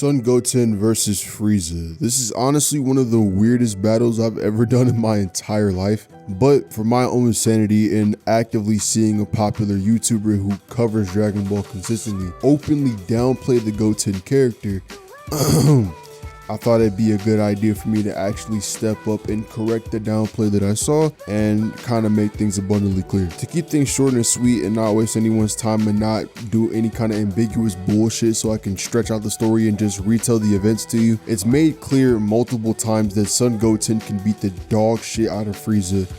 Son Goten versus Frieza. This is honestly one of the weirdest battles I've ever done in my entire life, but for my own sanity and actively seeing a popular YouTuber who covers Dragon Ball consistently openly downplay the Goten character, I thought it'd be a good idea for me to actually step up and correct the downplay that I saw and kind of make things abundantly clear. To keep things short and sweet and not waste anyone's time and not do any kind of ambiguous bullshit so I can stretch out the story and just retell the events to you, it's made clear multiple times that Son Goten can beat the dog shit out of Frieza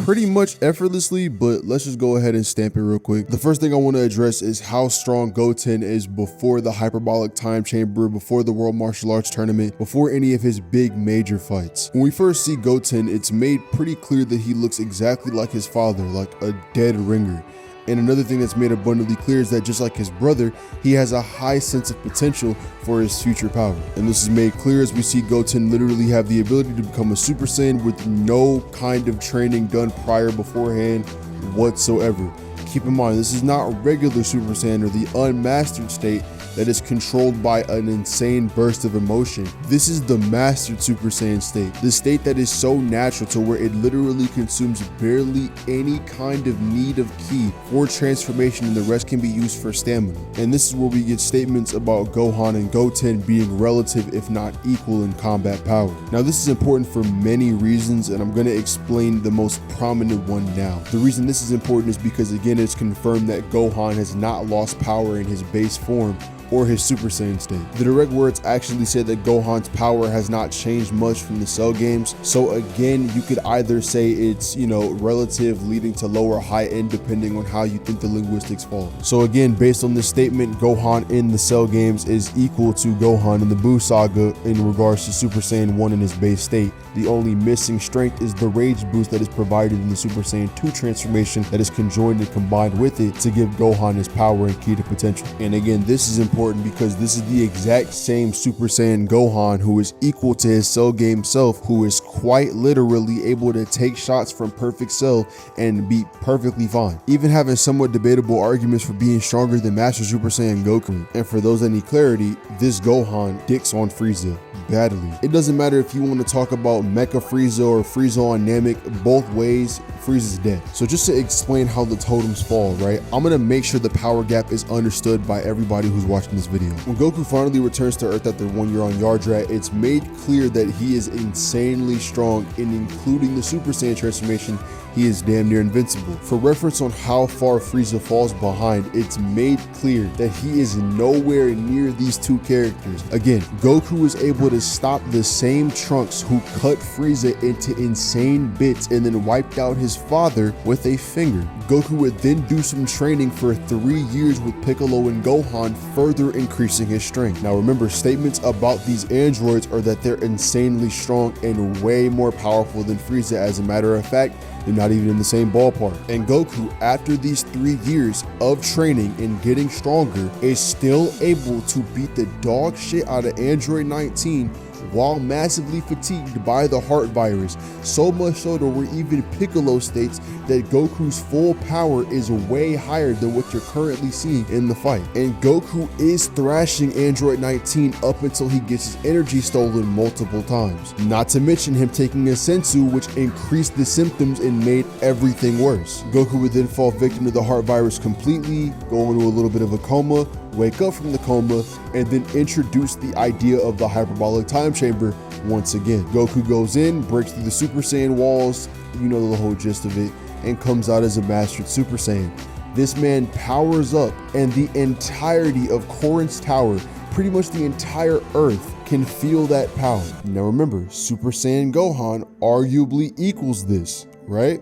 pretty much effortlessly, but let's just go ahead and stamp it real quick. The first thing I want to address is how strong Goten is before the hyperbolic time chamber, before the World Martial Arts Tournament, before any of his big major fights. When we first see Goten, it's made pretty clear that he looks exactly like his father, like a dead ringer. And another thing that's made abundantly clear is that just like his brother, he has a high sense of potential for his future power. And this is made clear as we see Goten literally have the ability to become a Super Saiyan with no kind of training done beforehand whatsoever. Keep in mind, this is not regular Super Saiyan or the unmastered state that is controlled by an insane burst of emotion. This is the mastered Super Saiyan state, the state that is so natural to where it literally consumes barely any kind of need of ki for transformation, and the rest can be used for stamina. And this is where we get statements about Gohan and Goten being relative if not equal in combat power. Now this is important for many reasons, and I'm going to explain the most prominent one now. The reason this is important is because again it's confirmed that Gohan has not lost power in his base form or his Super Saiyan state. The direct words actually say that Gohan's power has not changed much from the Cell games. So again, you could either say it's, relative leading to low or high end depending on how you think the linguistics fall. So again, based on this statement, Gohan in the Cell games is equal to Gohan in the Buu Saga in regards to Super Saiyan 1 in his base state. The only missing strength is the rage boost that is provided in the Super Saiyan 2 transformation that is conjoined and combined with it to give Gohan his power and key to potential. And again, this is important because this is the exact same Super Saiyan Gohan who is equal to his Cell game self, who is quite literally able to take shots from Perfect Cell and be perfectly fine, even having somewhat debatable arguments for being stronger than Master Super Saiyan Goku. And for those that need clarity, this Gohan dicks on Frieza badly. It doesn't matter if you want to talk about Mecha Frieza or Frieza on Namek, both ways Frieza's dead. So just to explain how the totems fall, right, I'm gonna make sure the power gap is understood by everybody who's watching this video. When Goku finally returns to Earth after 1 year on Yardrat, it's made clear that he is insanely strong, and including the Super Saiyan transformation, he is damn near invincible. For reference on how far Frieza falls behind, it's made clear that he is nowhere near these two characters. Again, Goku was able to stop the same Trunks who cut Frieza into insane bits and then wiped out his father with a finger. Goku would then do some training for 3 years with Piccolo and Gohan, further increasing his strength. Now remember, statements about these androids are that they're insanely strong and way more powerful than Frieza. As a matter of fact, they're not even in the same ballpark. And Goku, after these 3 years of training and getting stronger, is still able to beat the dog shit out of Android 19 while massively fatigued by the heart virus. So much so that where even Piccolo states that Goku's full power is way higher than what you're currently seeing in the fight. And Goku is thrashing Android 19 up until he gets his energy stolen multiple times. Not to mention him taking a sensu, which increased the symptoms and made everything worse. Goku would then fall victim to the heart virus completely, go into a little bit of a coma, wake up from the coma, and then introduce the idea of the hyperbolic time chamber once again. Goku goes in, breaks through the Super Saiyan walls, you know the whole gist of it, and comes out as a mastered Super Saiyan. This man powers up, and the entirety of Korin's Tower, pretty much the entire Earth, can feel that power. Now remember, Super Saiyan Gohan arguably equals this, right?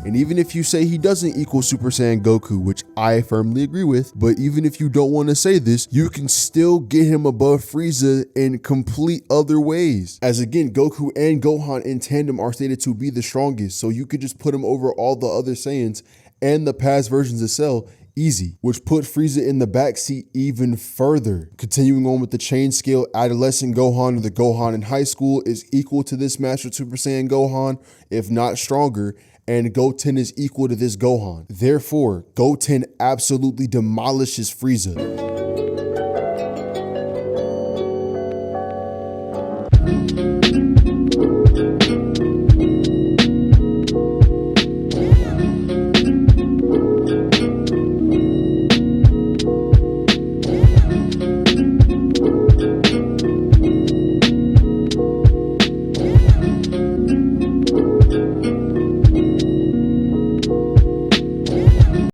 And even if you say he doesn't equal Super Saiyan Goku, which I firmly agree with, but even if you don't want to say this, you can still get him above Frieza in complete other ways. As again, Goku and Gohan in tandem are stated to be the strongest, so you could just put him over all the other Saiyans and the past versions of Cell easy, which put Frieza in the backseat even further. Continuing on with the chain scale, adolescent Gohan, or the Gohan in high school, is equal to this Master Super Saiyan Gohan, if not stronger, and Goten is equal to this Gohan. Therefore, Goten absolutely demolishes Frieza.